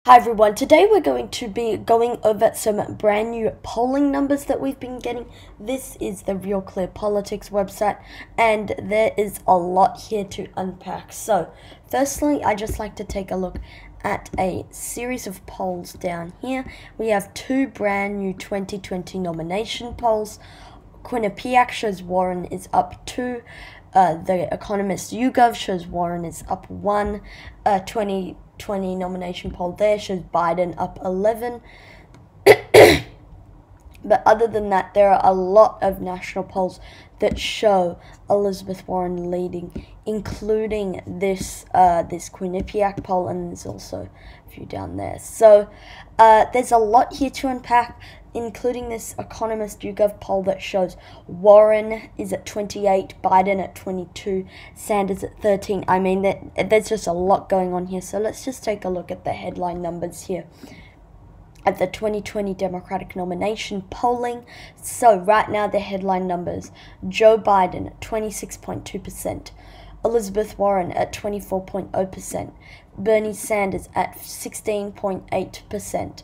Hi everyone, today we're going to be going over some brand new polling numbers that we've been getting. This is the Real Clear Politics website and there is a lot here to unpack. So, firstly, I just like to take a look at a series of polls down here. We have two brand new 2020 nomination polls. Quinnipiac shows Warren is up 2. The Economist YouGov shows Warren is up 1. 2020 nomination poll there shows Biden up 11. But other than that, there are a lot of national polls that show Elizabeth Warren leading, including this Quinnipiac poll, and there's also a few down there. So there's a lot here to unpack, including this Economist YouGov poll that shows Warren is at 28, Biden at 22, Sanders at 13. I mean, there's just a lot going on here. So let's just take a look at the headline numbers here at the 2020 Democratic nomination polling. So right now the headline numbers: Joe Biden at 26.2%, Elizabeth Warren at 24.0%, Bernie Sanders at 16.8%,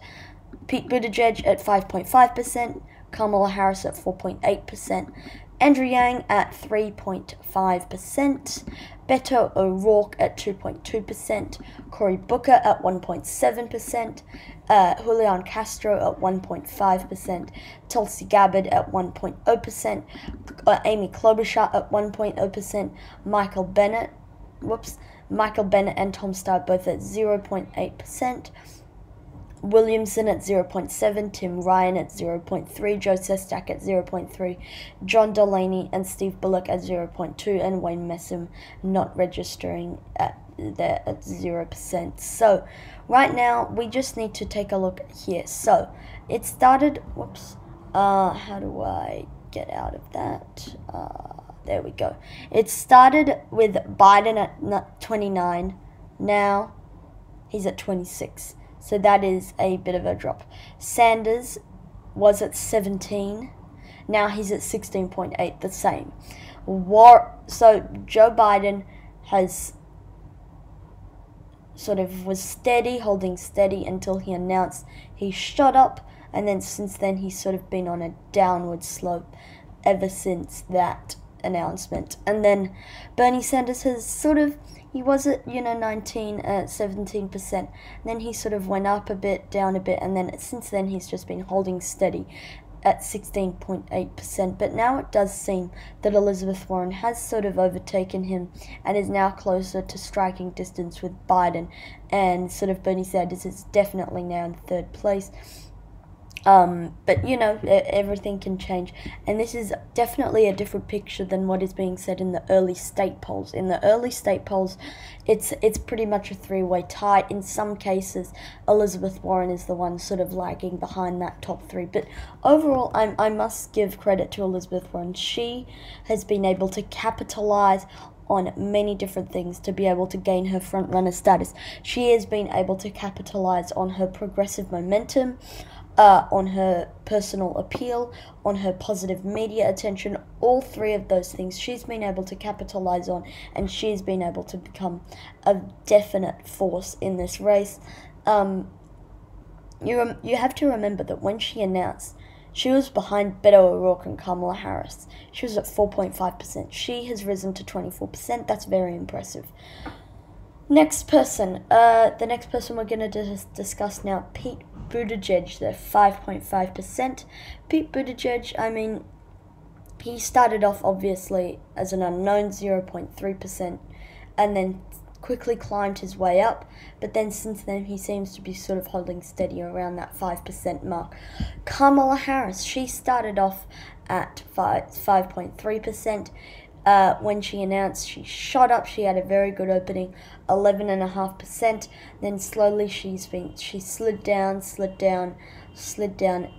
Pete Buttigieg at 5.5%, Kamala Harris at 4.8%, Andrew Yang at 3.5%, Beto O'Rourke at 2.2%, Cory Booker at 1.7%, Julian Castro at 1.5%, Tulsi Gabbard at 1.0%, Amy Klobuchar at 1.0%, Michael Bennet and Tom Steyer both at 0.8%, Williamson at 0.7, Tim Ryan at 0.3, Joe Sestak at 0.3, John Delaney and Steve Bullock at 0.2, and Wayne Messam not registering at 0%. So right now we just need to take a look here. So it started, how do I get out of that? There we go. It started with Biden at 29, now he's at 26. So that is a bit of a drop. Sanders was at 17. Now he's at 16.8, the same. So Joe Biden has sort of was steady, holding steady until he announced he shot up. And then since then he's sort of been on a downward slope ever since that announcement. And then Bernie Sanders has sort of, he was at 17%. Then he sort of went up a bit, down a bit, and then since then he's just been holding steady at 16.8%. But now it does seem that Elizabeth Warren has sort of overtaken him and is now closer to striking distance with Biden, and sort of Bernie Sanders is definitely now in third place. But everything can change, and this is definitely a different picture than what is being said in the early state polls. In the early state polls, it's pretty much a three-way tie. In some cases, Elizabeth Warren is the one sort of lagging behind that top three. But overall, I must give credit to Elizabeth Warren. She has been able to capitalize on many different things to be able to gain her front-runner status. She has been able to capitalize on her progressive momentum, on her personal appeal, on her positive media attention. All three of those things she's been able to capitalize on, and she's been able to become a definite force in this race. You have to remember that when she announced, she was behind Beto O'Rourke and Kamala Harris. She was at 4.5%. She has risen to 24%. That's very impressive. Next person. The next person we're going to discuss now, Pete Buttigieg. They're 5.5%. Pete Buttigieg, I mean, he started off obviously as an unknown 0.3%, and then quickly climbed his way up, but then since then he seems to be sort of holding steady around that 5% mark. Kamala Harris, she started off at 5.3%. When she announced, she shot up. She had a very good opening, 11.5%. Then slowly she slid down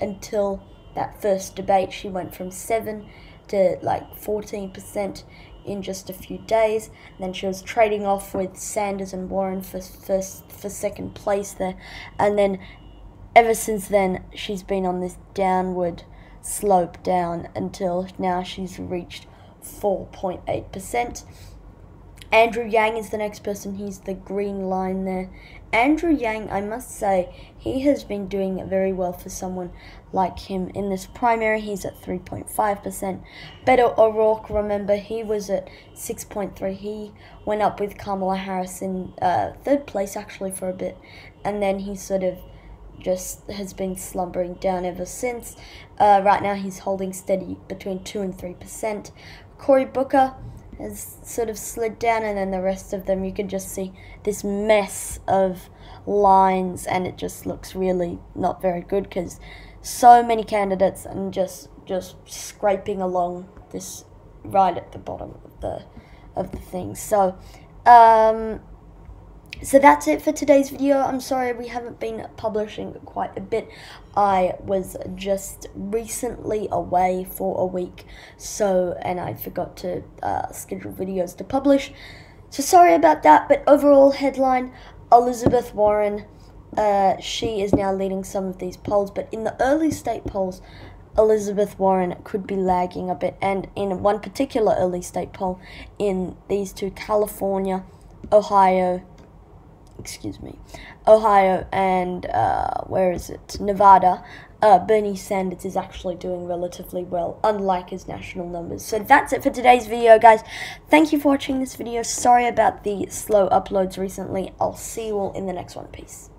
until that first debate. She went from 7 to like 14% in just a few days. Then she was trading off with Sanders and Warren for second place there. And then ever since then, she's been on this downward slope down until now she's reached 4.8%. Andrew Yang is the next person. He's the green line there. Andrew Yang, I must say, he has been doing very well for someone like him. In this primary, he's at 3.5%. Beto O'Rourke, remember, he was at 6.3%. He went up with Kamala Harris in third place, actually, for a bit. And then he sort of just has been slumbering down ever since. Right now, he's holding steady between 2 and 3%. Cory Booker has sort of slid down, and then the rest of them, you can just see this mess of lines, and it just looks really not very good because so many candidates and just scraping along this right at the bottom of the thing. So so that's it for today's video. I'm sorry we haven't been publishing quite a bit. I was just recently away for a week, and I forgot to schedule videos to publish. So sorry about that, but overall headline, Elizabeth Warren, she is now leading some of these polls, but in the early state polls, Elizabeth Warren could be lagging a bit, and in one particular early state poll, in these two, California, Ohio, and Nevada, Bernie Sanders is actually doing relatively well, unlike his national numbers. So that's it for today's video, guys. Thank you for watching this video. Sorry about the slow uploads recently. I'll see you all in the next one. Peace.